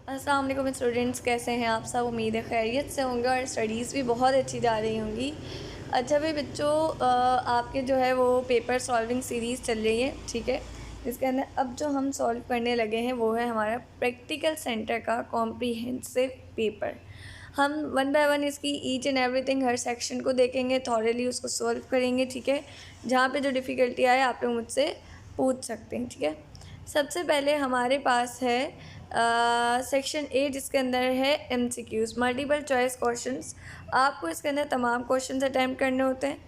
अस्सलाम वालेकुम स्टूडेंट्स, कैसे हैं आप सब। उम्मीद है खैरियत से होंगे और स्टडीज़ भी बहुत अच्छी जा रही होंगी। अच्छा भाई बच्चों, आपके जो है वो पेपर सॉल्विंग सीरीज़ चल रही है, ठीक है। इसके अंदर अब जो हम सॉल्व करने लगे हैं वो है हमारा प्रैक्टिकल सेंटर का कॉम्प्रिहेंसिव पेपर। हम वन बाय वन इसकी each and everything her section को देखेंगे, थॉरली उसको सॉल्व करेंगे, ठीक है। जहाँ पे जो डिफ़िकल्टी आए आप लोग मुझसे पूछ सकते हैं, ठीक है। सबसे पहले हमारे पास है सेक्शन ए, जिसके अंदर है MCQs, मल्टीपल चॉइस क्वेश्चंस। आपको इसके अंदर तमाम क्वेश्चंस अटैम्प्ट करने होते हैं।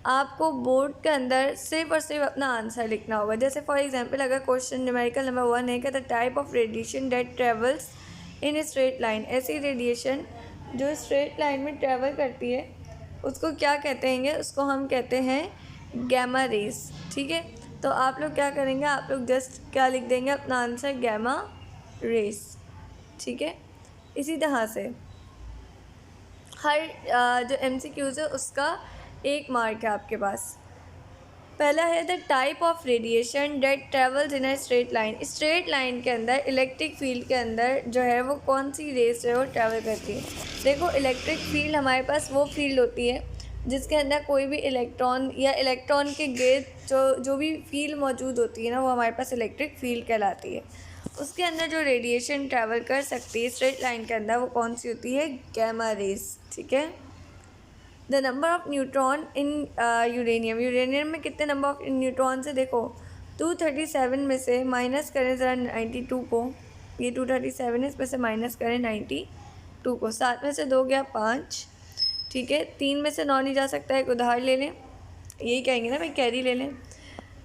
आपको बोर्ड के अंदर सिर्फ और सिर्फ अपना आंसर लिखना होगा। जैसे फॉर एग्जांपल अगर क्वेश्चन न्यूमेरिकल नंबर 1 है कि the type of radiation that travels in straight line, ऐसी रेडिएशन जो स्ट्रेट लाइन में ट्रेवल करती है उसको क्या कहते हैं? उसको हम कहते हैं गैमा रेस, ठीक है। तो आप लोग क्या करेंगे, आप लोग जस्ट क्या लिख देंगे अपना आंसर, गैमा रेस, ठीक है। इसी तरह से हर जो MCQs है उसका 1 मार्क है आपके पास। पहला है the type of radiation that travels in a straight line. Straight line के अंदर इलेक्ट्रिक फील्ड के अंदर जो है वो कौन सी रेस जो है वो ट्रैवल करती है। देखो, इलेक्ट्रिक फील्ड हमारे पास वो फील्ड होती है जिसके अंदर कोई भी इलेक्ट्रॉन या इलेक्ट्रॉन के गिर्द जो भी फील्ड मौजूद होती है ना, वो हमारे पास इलेक्ट्रिक फील्ड कहलाती है। उसके अंदर जो रेडिएशन ट्रैवल कर सकती है स्ट्रेट लाइन के अंदर वो कौन सी होती है, गैमा रेस, ठीक है। The number of neutron in uranium, uranium में कितने नंबर ऑफ न्यूट्रॉन से, देखो 237 में से माइनस करें ज़रा 92 को, ये 237 है, इसमें से माइनस करें 92 को, 7 में से 2 गया 5, ठीक है। 3 में से 9 नहीं जा सकता है, एक उधार ले लें, यही कहेंगे ना भाई, कैरी ले लें।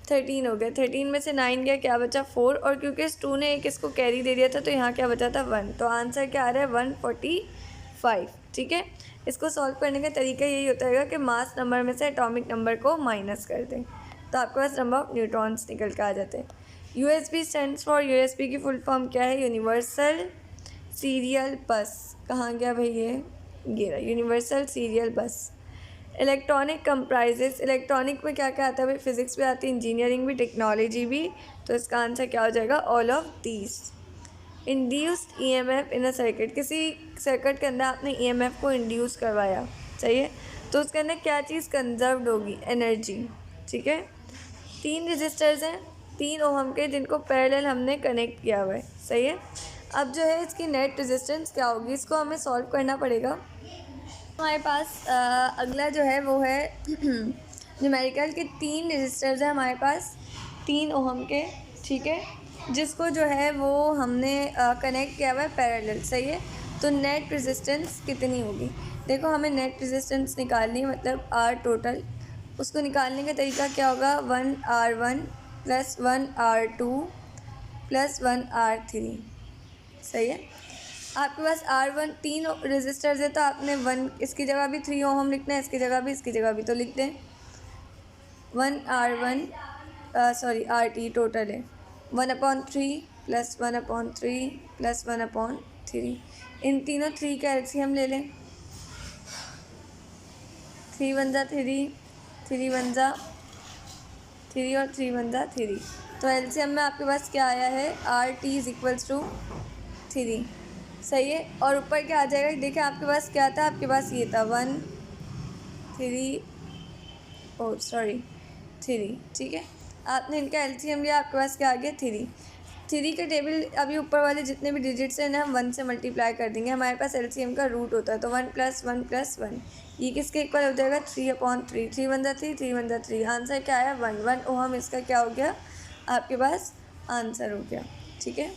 13 हो गया, 13 में से 9 गया, क्या बचा 4, और क्योंकि इस 2 ने एक इसको कैरी दे दिया था तो यहाँ क्या बचा था 1, तो आंसर क्या आ रहा है 145, ठीक है। इसको सॉल्व करने का तरीका यही होता है कि मास नंबर में से एटॉमिक नंबर को माइनस कर दें तो आपके पास नंबर ऑफ न्यूट्रॉन्स निकल के आ जाते हैं। USB स्टैंड्स फॉर, USB की फुल फॉर्म क्या है, यूनिवर्सल सीरियल बस। कहाँ गया भाई ये रहा, यूनिवर्सल सीरियल बस। इलेक्ट्रॉनिक कंप्राइजेस, इलेक्ट्रॉनिक में क्या क्या आता है भाई, फिजिक्स भी आती है, इंजीनियरिंग भी, टेक्नोलॉजी भी, तो इसका आंसर क्या हो जाएगा, all of these. Induced EMF in a circuit, किसी सर्किट के अंदर आपने EMF को इंड्यूस करवाया, सही है, तो उसके अंदर क्या चीज़ कंजर्व्ड होगी, एनर्जी, ठीक है। 3 रजिस्टर्स हैं 3 ओहम के जिनको पैरेलल हमने कनेक्ट किया हुआ है, सही है। अब जो है इसकी नेट रेजिस्टेंस क्या होगी, इसको हमें सॉल्व करना पड़ेगा। हमारे पास अगला जो है वो है न्यूमेरिकल के 3 रजिस्टर्स हैं हमारे पास 3 ओहम के, ठीक है, जिसको जो है वो हमने कनेक्ट किया हुआ है पैरेलल, सही है। तो नेट रेजिस्टेंस कितनी होगी, देखो हमें नेट रेजिस्टेंस निकालनी है, मतलब R टोटल। उसको निकालने का तरीका क्या होगा, 1R1 + 1R2 + 1R3, सही है। आपके पास R1 3 रजिस्टर्स है तो आपने 1 इसकी जगह भी 3 ओहम लिखना है, इसकी जगह भी, इसकी जगह भी, तो लिख दें 1R1 RT टोटल है 1/3 + 1/3 + 1/3। इन तीनों 3 का LCM ले लें, 3 1 जा 3, 3 1 जा 3 और 3 1 जा 3, तो LCM में आपके पास क्या आया है, RT = 3, सही है। और ऊपर क्या आ जाएगा, देखिए आपके पास क्या था, आपके पास ये था 1 3 3, ठीक है। आपने इनका LCM लिया, आपके पास क्या आ गया 3 का टेबल, अभी ऊपर वाले जितने भी डिजिट्स हैं ना हम 1 से मल्टीप्लाई कर देंगे, हमारे पास LCM का रूट होता है, तो 1 + 1 + 1, ये किसके इक्वल हो जाएगा, 3/3, 3 1 जा 3, 3 1 जा 3, आंसर क्या आया 1 ओहम, इसका क्या हो गया आपके पास आंसर हो गया, ठीक है।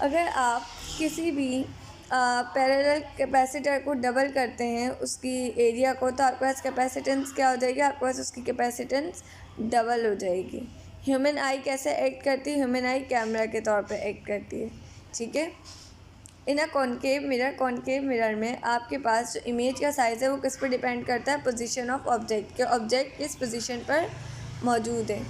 अगर आप किसी भी पैरेलल कैपेसिटर को डबल करते हैं उसकी एरिया को, तो आपके पास कैपेसिटेंस क्या हो जाएगी, आपके पास उसकी कैपेसिटेंस डबल हो जाएगी। ह्यूमन आई कैसे एक्ट करती है, ह्यूमन आई कैमरा के तौर पे एक्ट करती है, ठीक है। इन अ कॉनकेव मिरर में आपके पास जो इमेज का साइज़ है वो किस पर डिपेंड करता है, पोजीशन ऑफ ऑब्जेक्ट, के ऑब्जेक्ट किस पोजीशन पर मौजूद है।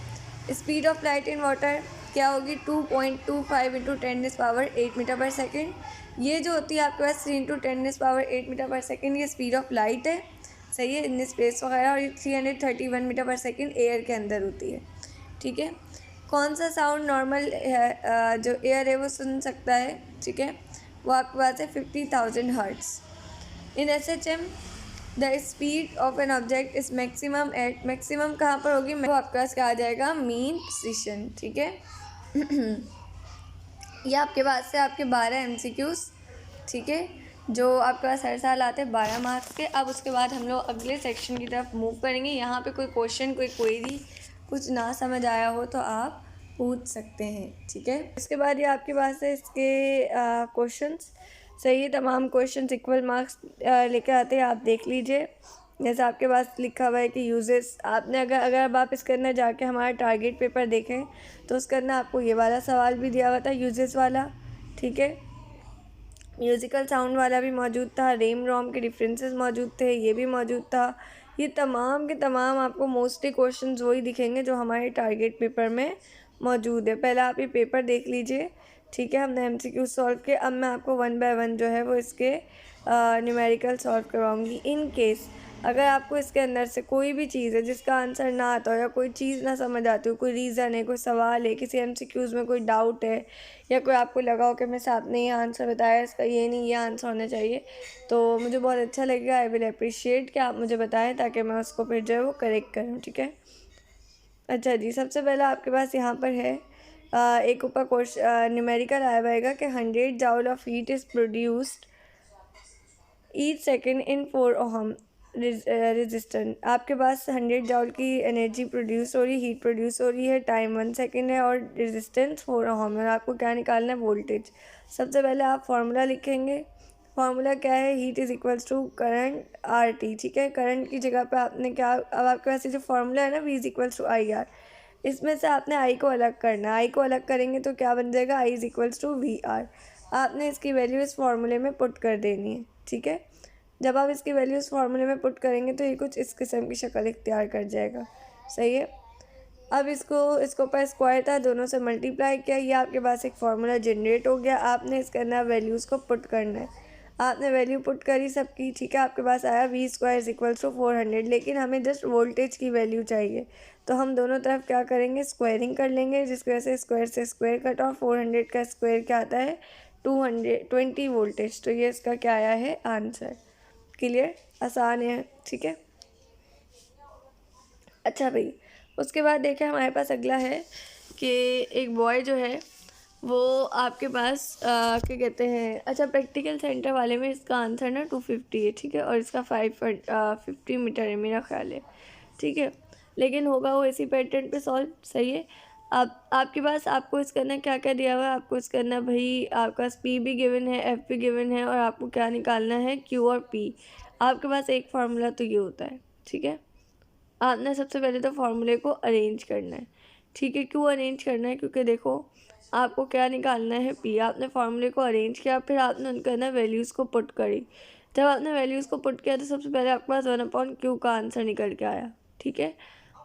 Speed of light in water क्या होगी, 2.25 × 10⁸ मीटर/सेकेंड। ये जो होती है आपके पास 3 × 10⁸ मीटर/सेकेंड, ये स्पीड ऑफ लाइट है, सही है, इन स्पेस वगैरह, और ये 331 मीटर/सेकेंड एयर के अंदर होती है, ठीक है। कौन सा साउंड नॉर्मल है जो एयर है वो सुन सकता है, ठीक है, वो आपके पास है 50,000 hertz. In SHM the speed of an object is maximum at, maximum कहाँ पर होगी, वो आपके पास क्या आ जाएगा, मीन पोजीशन, ठीक है। ये आपके पास से आपके 12 MCQs, ठीक है, जो आपके पास हर साल आते हैं 12 मार्क्स के। अब उसके बाद हम लोग अगले सेक्शन की तरफ मूव करेंगे। यहाँ पे कोई क्वेश्चन, कोई क्वेरी कुछ ना समझ आया हो तो आप पूछ सकते हैं, ठीक है। इसके बाद ये आपके पास है इसके क्वेश्चंस, सही है, तमाम क्वेश्चंस इक्वल मार्क्स लेकर आते हैं, आप देख लीजिए। जैसे आपके पास लिखा हुआ है कि यूजेस, आपने अगर अब आप इसके अंदर जाके हमारा टारगेट पेपर देखें तो उसके अंदर आपको ये वाला सवाल भी दिया हुआ था, यूजेस वाला, ठीक है। म्यूज़िकल साउंड वाला भी मौजूद था, रेम रोम के डिफरेंसेस मौजूद थे, ये भी मौजूद था। ये तमाम के तमाम आपको मोस्टली क्वेश्चंस वही दिखेंगे जो हमारे टारगेट पेपर में मौजूद है। पहले आप ये पेपर देख लीजिए, ठीक है। हमने MCQ सॉल्व किए, अब मैं आपको 1 बाय 1 जो है वो इसके न्यूमेरिकल सॉल्व करवाऊँगी। इन केस अगर आपको इसके अंदर से कोई भी चीज़ है जिसका आंसर ना आता हो, या कोई चीज़ ना समझ आती हो, कोई रीज़न है, कोई सवाल है, किसी MCQs में कोई डाउट है, या कोई आपको लगा हो कि मैं साहब ने ये आंसर बताया, इसका ये नहीं, ये आंसर होना चाहिए, तो मुझे बहुत अच्छा लगेगा। आई विल अप्रिशिएट कि आप मुझे बताएं ताकि मैं उसको फिर जो है वो करेक्ट करूँ, ठीक है। अच्छा जी, सबसे पहला आपके पास यहाँ पर है एक ऊपर क्वेश्चन न्यूमेरिकल आया हुआ कि 100 joule of heat is produced each second in 4 ohm resistant. आपके पास 100 जूल की एनर्जी प्रोड्यूस हो रही, हीट प्रोड्यूस हो रही है, टाइम 1 सेकेंड है और रेजिस्टेंस 4 ओहम है। और आपको क्या निकालना है, वोल्टेज। सबसे पहले आप फार्मूला लिखेंगे। फार्मूला क्या है, heat is equals to current RT, ठीक है। करंट की जगह पे आपने क्या, अब आपके पास ये जो फार्मूला है ना, V is equals to IR, इसमें से आपने I को अलग करना है। I को अलग करेंगे तो क्या बन जाएगा, I is equals to VR। आपने इसकी वैल्यू इस फार्मूले में पुट कर देनी है, ठीक है। जब आप इसकी वैल्यू इस फार्मूले में पुट करेंगे तो ये कुछ इस किस्म की शक्ल इख्तियार कर जाएगा, सही है। अब इसको ऊपर स्क्वायर था, दोनों से मल्टीप्लाई किया, ये आपके पास एक फार्मूला जनरेट हो गया। आपने इसके अंदर वैल्यूज़ को पुट करना है। आपने वैल्यू पुट करी सबकी, ठीक है। आपके पास आया V square is equals to 400, लेकिन हमें जस्ट वोल्टेज की वैल्यू चाहिए, तो हम दोनों तरफ क्या करेंगे, स्क्वायरिंग कर लेंगे, जिसकी वजह से स्क्वायर से स्क्वायर कट ऑफ 400 का स्क्वायर क्या आता है, 220 वोल्टेज। तो ये इसका क्या आया है आंसर। क्लियर, आसान है, ठीक है। अच्छा भाई, उसके बाद देखें हमारे पास अगला है कि एक बॉय जो है वो आपके पास क्या कहते हैं, अच्छा प्रैक्टिकल सेंटर वाले में इसका आंसर ना 250 है, ठीक है, और इसका 550 मीटर है मेरा ख्याल है, ठीक है। लेकिन होगा वो इसी पैटर्न पे सॉल्व, सही है। आपके पास आपको इसका ना क्या क्या दिया हुआ है, आपको इसका ना भाई आपके पास P भी गिवन है, F भी गिवन है, और आपको क्या निकालना है, Q और P। आपके पास एक फार्मूला तो ये होता है, ठीक है। आपने सबसे पहले तो फार्मूले को अरेंज करना है, ठीक है। क्यों अरेंज करना है, क्योंकि देखो आपको क्या निकालना है, P। आपने फार्मूले को अरेंज किया, फिर आपने उनका ना वैल्यूज़ को पुट करी। जब आपने वैल्यूज़ को पुट किया तो सबसे पहले आपके पास 1/Q का आंसर निकल के आया, ठीक है।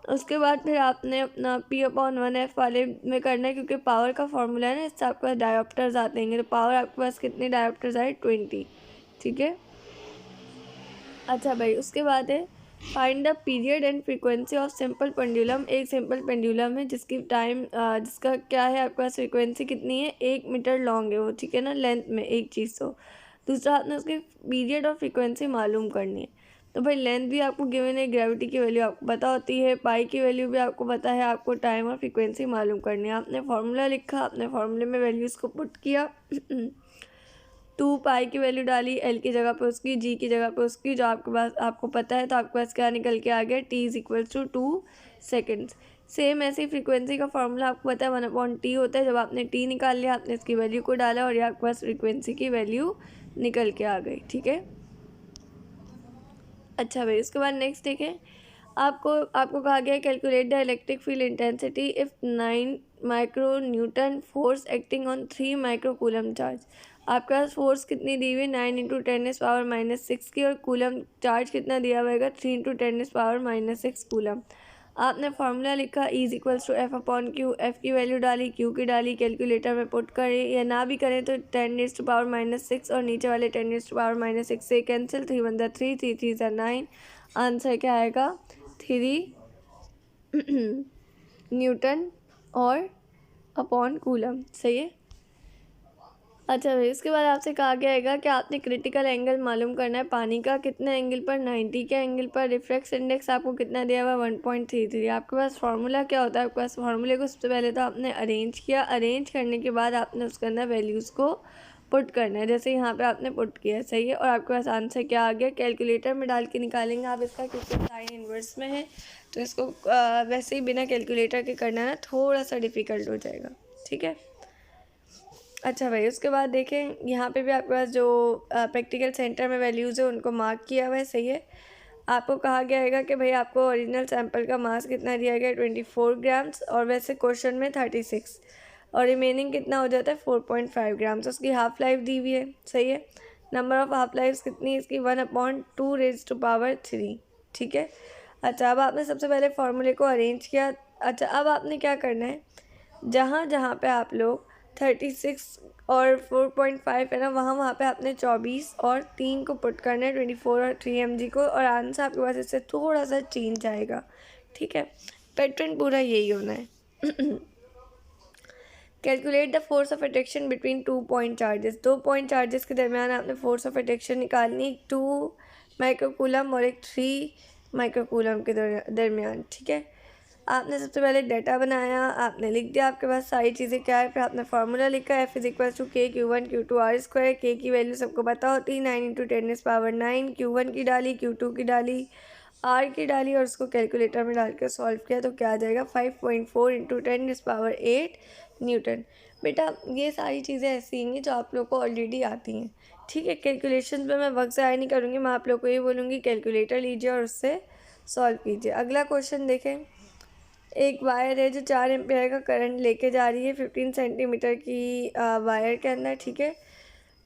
उसके बाद फिर आपने अपना P/1F वाले में करना है, क्योंकि पावर का फार्मूला है ना, इससे आपके पास डायोप्टर्स आते हैं, तो पावर आपके पास कितने डायोप्टर्स आए, 20, ठीक है। अच्छा भाई, उसके बाद है find the period and frequency of simple pendulum. एक सिंपल पेंडुलम है जिसकी टाइम जिसका क्या है आपके पास फ्रीक्वेंसी कितनी है, 1 मीटर लॉन्ग है वो, ठीक है ना, लेंथ में एक चीज़। तो दूसरा आपने उसकी पीरियड और फ्रीक्वेंसी मालूम करनी है। तो भाई लेंथ भी आपको गिवन है, ग्रेविटी की वैल्यू आपको पता होती है, पाई की वैल्यू भी आपको पता है, आपको टाइम और फ्रीक्वेंसी मालूम करनी है। आपने फार्मूला लिखा, आपने फार्मूले में वैल्यूज़ को पुट किया, 2 पाई की वैल्यू डाली, L की जगह पे उसकी, G की जगह पे उसकी, जो आपके पास आपको पता है, तो आपके पास क्या निकल के आ गया, T is equals to 2 seconds. Same ऐसी फ्रीक्वेंसी का फार्मूला आपको पता है, 1/T होता है। जब आपने T निकाल लिया, आपने इसकी वैल्यू को डाला और ये आपके पास फ्रीक्वेंसी की वैल्यू निकल के आ गई, ठीक है। अच्छा भाई, उसके बाद नेक्स्ट देखें, आपको कहा गया calculate the electric field intensity if 9 micro Newton force acting on 3 micro coulomb charge. आपके पास फोर्स कितनी दी हुई है, 9 × 10⁻⁻6 की, और कूलम चार्ज कितना दिया हुआ है, 3 × 10⁻⁻6 कूलम। आपने फार्मूला लिखा, E is equals to F/Q। F की वैल्यू डाली, Q की डाली, कैलकुलेटर में पुट करें, या ना भी करें तो 10⁻⁻6 और नीचे वाले 10⁻⁻6 से कैंसिल, 3 × 1 3, 3 × 3 9। आंसर क्या आएगा, 3 न्यूटन और अपॉन कूलम। सही है। अच्छा भाई, उसके बाद आपसे कहा गया है कि आपने क्रिटिकल एंगल मालूम करना है पानी का, कितने एंगल पर, 90 के एंगल पर। रिफ्रैक्शन इंडेक्स आपको कितना दिया हुआ है, 1.33। आपके पास फार्मूला क्या होता है, आपके पास फार्मूले को सबसे पहले तो आपने अरेंज किया, अरेंज करने के बाद आपने उसके अंदर वैल्यूज़ को पुट करना है, जैसे यहाँ पे आपने पुट किया। सही है। और आपके पास आंसर क्या आ गया, कैलकुलेटर में डाल के निकालेंगे आप इसका, क्योंकि साइन इन्वर्स में है तो इसको वैसे ही बिना कैलकुलेटर के करना है, थोड़ा सा डिफ़िकल्ट हो जाएगा। ठीक है। अच्छा भाई, उसके बाद देखें यहाँ पे भी आपके पास जो प्रैक्टिकल सेंटर में वैल्यूज़ है उनको मार्क किया हुआ है। सही है। आपको कहा गया है कि भाई आपको ओरिजिनल सैंपल का मास कितना दिया गया है, 24 ग्राम्स, और वैसे क्वेश्चन में 36, और रिमेनिंग कितना हो जाता है 4.5 ग्राम्स। उसकी हाफ लाइफ दी हुई है। सही है। नंबर ऑफ हाफ लाइफ कितनी है इसकी, 1/2⁻³ ठीक है। अच्छा, अब आपने सबसे पहले फार्मूले को अरेंज किया। अच्छा, अब आपने क्या करना है, जहाँ जहाँ पे आप लोग 36 और 4.5 है ना, वहाँ पे आपने 24 और 3 को पुट करना है, 24 और 3 mg को, और आंसर आपके पास इससे थोड़ा सा चेंज आएगा। ठीक है। पैटर्न पूरा यही होना है। Calculate the force of attraction between 2 point charges. 2 point charges के दरमियान आपने फोर्स ऑफ अट्रैक्शन निकालनी, 2 माइक्रोकूलम और एक 3 माइक्रोकूलम के दरमियान। ठीक है। आपने सबसे पहले डाटा बनाया, आपने लिख दिया आपके पास सारी चीज़ें क्या है, फिर आपने फार्मूला लिखा, F=K/Q1 Q2R²। के की वैल्यू सबको पता होती है, 9 × 10⁻⁹ Q1 की डाली, Q2 की डाली, R की डाली, और उसको कैलकुलेटर में डाल के सॉल्व किया तो क्या आ जाएगा, 5.4 × 10⁸ न्यूटन। बेटा ये सारी चीज़ें ऐसी हैं जो आप लोग को ऑलरेडी आती हैं। ठीक है। कैलकुलेशन पे मैं वक्त ज़ाया नहीं करूँगी, मैं आप लोग को ये बोलूँगी कैलकुलेटर लीजिए और उससे सॉल्व कीजिए। अगला क्वेश्चन देखें। एक वायर है जो 4 एम्पेयर का करंट लेके जा रही है 15 सेंटीमीटर की वायर के अंदर। ठीक है।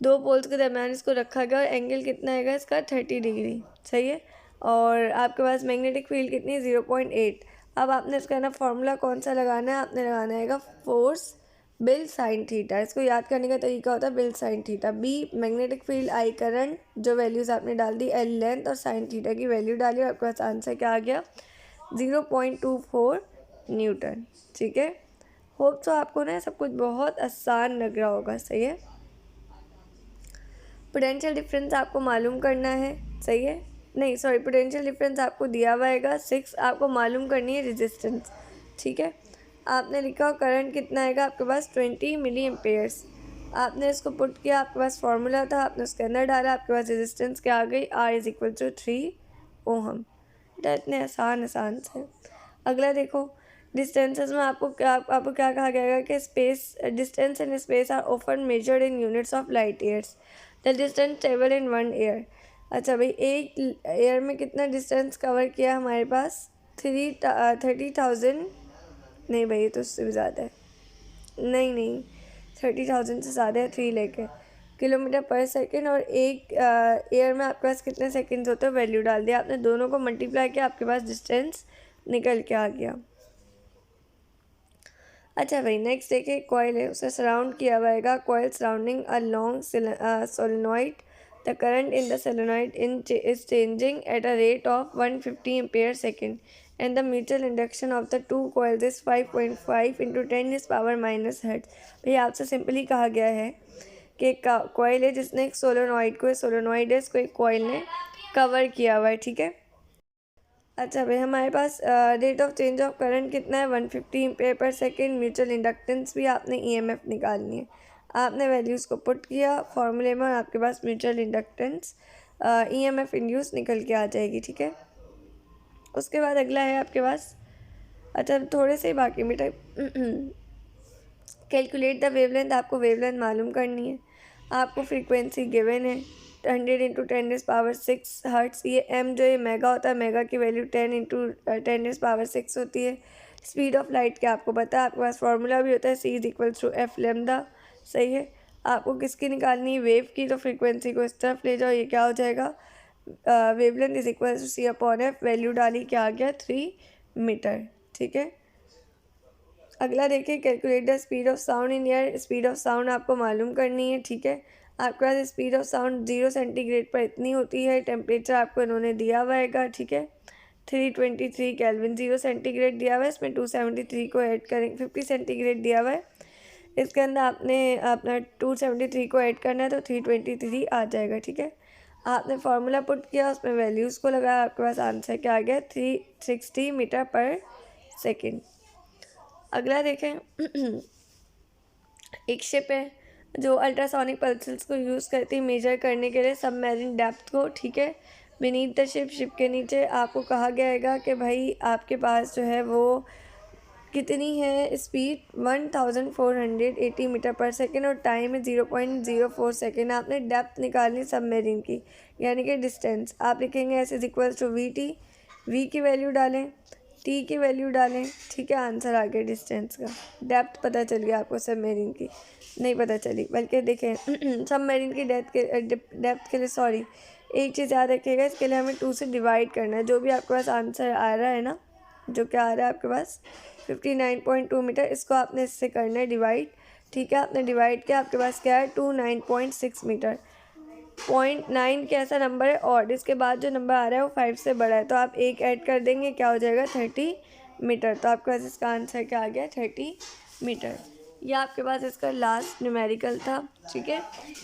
2 पोल्स के दरम्यान इसको रखा गया और एंगल कितना आएगा इसका, 30 डिग्री। सही है। और आपके पास मैग्नेटिक फील्ड कितनी है, 0.8। अब आपने इसका ना फार्मूला कौन सा लगाना है, आपने लगाना है फोर्स बिल साइन थीटा। इसको याद करने का तरीका होता है B I L sine theta. B magnetic field, I current, जो वैल्यूज़ आपने डाल दी, एल लेंथ, और साइन थीटा की वैल्यू डाली, और आपके पास आंसर क्या आ गया, 0.24 न्यूटन। ठीक है। होप तो आपको ना सब कुछ बहुत आसान लग रहा होगा। सही है। पोटेंशियल डिफरेंस आपको मालूम करना है। सही है। नहीं सॉरी, पोटेंशियल डिफरेंस आपको दिया हुआ है 6, आपको मालूम करनी है रेजिस्टेंस। ठीक है। आपने लिखा करंट कितना आएगा आपके पास, 20 मिली एम्पेयर्स। आपने इसको पुट किया, आपके पास फार्मूला था, आपने उसके अंदर डाला, आपके पास रेजिस्टेंस क्या आ गई, R=3 ओहम। इतने आसान से। अगला देखो, डिस्टेंसेस में आपको क्या कहा गया है कि space, distance and space are often measured in units of light years. The distance travel in 1 year. अच्छा भाई, एक ईयर में कितना डिस्टेंस कवर किया हमारे पास, 30,000, नहीं भाई ये तो उससे भी ज़्यादा है, नहीं 30,000 से ज़्यादा है, 3 लेके किलोमीटर पर सेकेंड। और एक ईयर में आपके पास कितने सेकेंड्स होते हैं, वैल्यू डाल दिया आपने, दोनों को मल्टीप्लाई किया, आपके पास डिस्टेंस निकल के आ गया। अच्छा भाई, नेक्स्ट देखिए, कॉइल है, उसे सराउंड किया हुआ है, coil surrounding a long solenoid. The current in the solenoid is changing at a rate of 150 ampere second and the mutual induction of the two coils is 5.5 × 10⁻⁻⁻. भैया आपसे सिंपली कहा गया है कि एक कॉइल है जिसने एक सोलेनॉइड को, सोलेनॉइड है, इसको एक कॉइल ने कवर किया हुआ है। ठीक है। अच्छा भाई, हमारे पास rate of change of current कितना है, 150 ampere per second. Mutual inductance भी आपने ईएमएफ निकालनी है, आपने वैल्यूज़ को पुट किया फॉर्मूले में, और आपके पास म्यूचुअल इंडक्टेंस ईएमएफ इंड्यूस निकल के आ जाएगी। ठीक है। उसके बाद अगला है आपके पास, अच्छा थोड़े से ही बाकी बेटा, कैलकुलेट द वेवलेंथ। आपको वेवलेंथ मालूम करनी है, आपको फ्रीक्वेंसी गिवन है 100 × 10⁻6 हर्ट्स। ये एम जो ये मेगा होता है, मेगा की वैल्यू 10 × 10⁻6 होती है। स्पीड ऑफ लाइट क्या आपको पता है, आपके पास फार्मूला भी होता है, C=F लैम्डा। सही है। आपको किसकी निकालनी है, वेव की, तो फ्रीक्वेंसी को इस तरफ ले जाओ, ये क्या हो जाएगा, वेवलेंथ C/F। वैल्यू डाली, क्या आ गया, 3 मीटर। ठीक है। अगला देखिए, calculate the speed of sound in air. Speed of sound आपको मालूम करनी है। ठीक है। आपके पास स्पीड ऑफ साउंड 0 सेंटीग्रेड पर इतनी होती है, टेम्परेचर आपको इन्होंने दिया हुआ है। ठीक है। 323 केल्विन। 0 सेंटीग्रेड दिया हुआ है, इसमें 273 को ऐड करेंगे। 50 सेंटीग्रेड दिया हुआ है, इसके अंदर आपने अपना 273 को ऐड करना है तो 323 आ जाएगा। ठीक है, आपने फार्मूला पुट किया, उसमें वैल्यूज़ को लगाया, आपके पास आंसर क्या आ गया, 360 मीटर पर सेकेंड। अगला देखें, एक शिप है जो अल्ट्रासोनिक पल्सेस को यूज़ करती है मेजर करने के लिए सबमरीन डेप्थ को। ठीक है, बीनीथ द शिप के नीचे आपको कहा गया है कि भाई आपके पास जो है वो कितनी है स्पीड, 1480 मीटर पर सेकेंड, और टाइम है 0.04 सेकेंड। आपने डेप्थ निकालनी सबमरीन की, यानी कि डिस्टेंस। आप लिखेंगे S is equals to V T, V की वैल्यू डालें, टी की वैल्यू डालें। ठीक है, आंसर आ गया डिस्टेंस का। डेप्थ पता चल गया आपको, सबमरीन की नहीं पता चली, बल्कि देखें सबमरीन की डेप्थ के लिए सॉरी एक चीज़ याद रखिएगा, इसके लिए हमें 2 से डिवाइड करना है। जो भी आपके पास आंसर आ रहा है ना, जो क्या आ रहा है आपके पास 59.2 मीटर, इसको आपने इससे करना है डिवाइड। ठीक है, आपने डिवाइड किया, आपके पास क्या है 29.6 मीटर। 0.9 कैसा नंबर है, और इसके बाद जो नंबर आ रहा है वो 5 से बड़ा है, तो आप एक ऐड कर देंगे, क्या हो जाएगा 30 मीटर। तो आपके पास इसका आंसर क्या आ गया 30 मीटर। यह आपके पास इसका लास्ट न्यूमेरिकल था। ठीक है,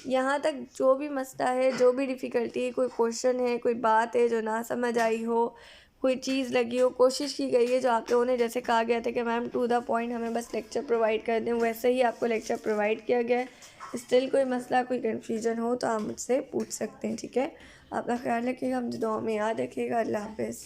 यहाँ तक जो भी मसला है, जो भी डिफ़िकल्टी है, कोई क्वेश्चन है, कोई बात है जो ना समझ आई हो, कोई चीज़ लगी हो, कोशिश की गई है, जो आप लोगों ने जैसे कहा गया था कि मैम टू द पॉइंट हमें बस लेक्चर प्रोवाइड कर दें, वैसे ही आपको लेक्चर प्रोवाइड किया गया है। स्टिल कोई मसला, कोई कन्फ्यूजन हो तो आप मुझसे पूछ सकते हैं। ठीक है, अपना ख्याल रखिएगा, हम दुआ में याद रखिएगा। अल्लाह हाफ़िज़।